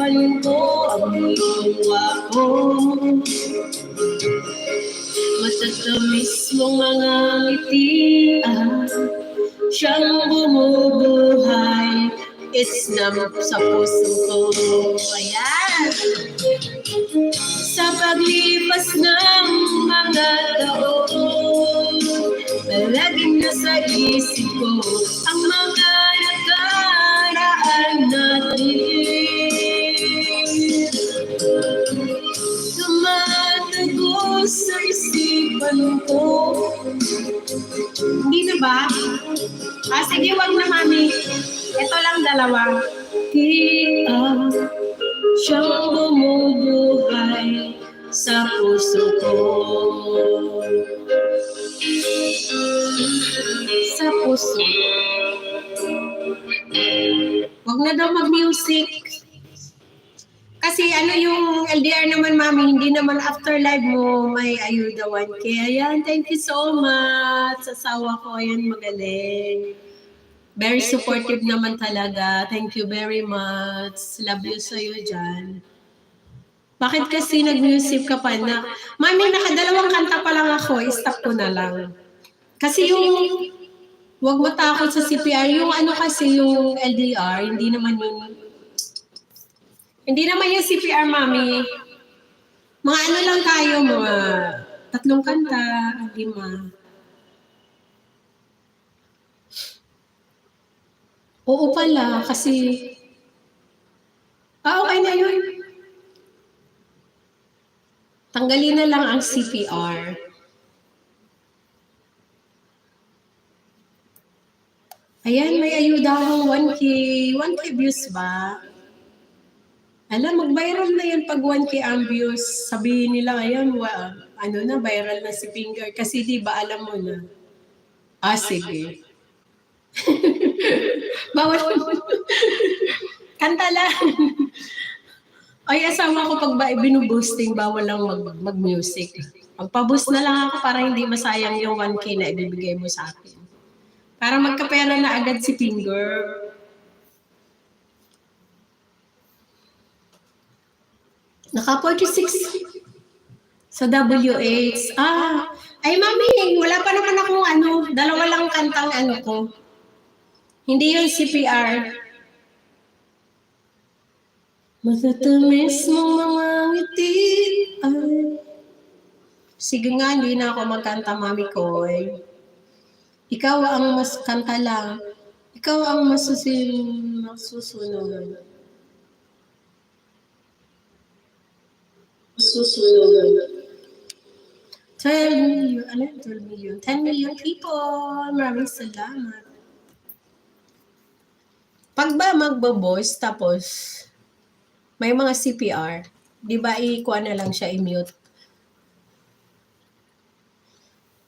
Isisipan ko ang iyong wapo. Matatamis mong mga ngitian, siyang bumubuhay, isnam sa puso ko. Ayan! Sa paglipas ng mga taon, laging nasa isip ko ang mga nakaraan natin. Tumatago sa isipan ko. Hindi na ba? Sige, wag na, mami. Ito lang dalawa. Kita siyang bumubuhay sa puso ko. Sa puso. Wag na daw mag-music. Kasi ano yung LDR naman, mami, hindi naman after live mo may ayuda 1K. Ayan, thank you so much. Asawa ko, ayan, magaling. Very supportive naman talaga. Thank you very much. Love you sa'yo dyan. Bakit kasi nag-music ka pa na? Mami, nakadalawang kanta pa lang ako. I-stop ko na lang. Kasi yung wag matakot sa CPR. Yung ano kasi yung LDR, hindi naman yung CPR, mami. Mga ano lang tayo, mga 3 kanta, 5. Oo pala, kasi... okay na yun. Tanggalin na lang ang CPR. Ayan, may ayuda akong 1K. 1K views ba? Alam, mag-viral na yan pag 1K ang views. Sabihin nila, ayan, ano na, viral na si Finger. Kasi di ba alam mo na? Sige. Bawal. Kanta lang. Ay, asawa ko pag binuboosting, bawal lang mag-music. Magpa-boost na lang ako para hindi masayang yung 1K na ibibigay mo sa akin. Para magkapera na agad si Finger. Naka 46 sa WH. Ay mami, wala pa naman akong dalawa lang kantang ko. Hindi yun CPR. Matatamis mong mga ngiti ay... Sige nga, hindi na ako magkanta, mami ko. Ikaw ang mas kanta lang. Ikaw ang masusunod. Susunod. 12 million? 10 million people. Maraming salamat. Pag ba magbo-voice tapos may mga CPR, di ba ikuha na lang siya, i-mute?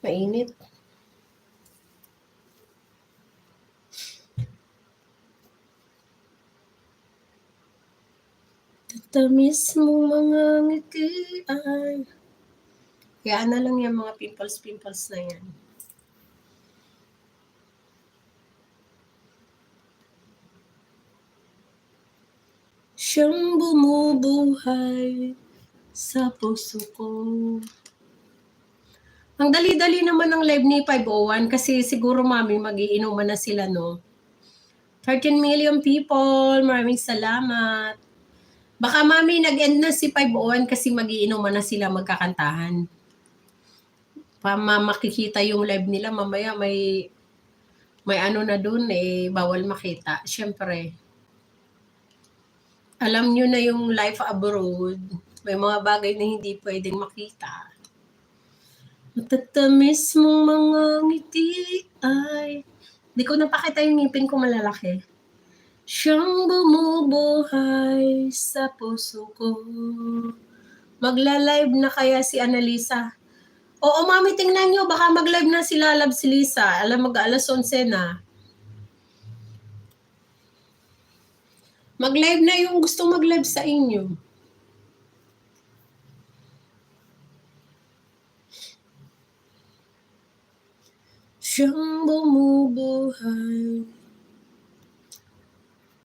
Mainit. Tatamis mo mga ngiti ay... Kaya na lang yung mga pimples na yan. Siyang bumubuhay sa puso ko. Ang dali-dali naman ng live ni 501 kasi siguro, mami, magiinuman na sila, no? 13 million people, maraming salamat. Baka, mami, nag-end na si 501 kasi magiinuman na sila, magkakantahan. Makikita yung live nila, mamaya may ano na dun, bawal makita. Siyempre, alam nyo na yung life abroad, may mga bagay na hindi pwedeng makita. Matatamis mong mga ngiti ay... Di ko napakita yung ngipin ko malalaki. Siyang bumubuhay sa puso ko. Magla-live na kaya si Annalisa? Oo, mami, tingnan nyo. Baka mag-live na si Lisa. Alam, mag-alas 11 na. Mag-live na yung gustong mag-live sa inyo. Siyang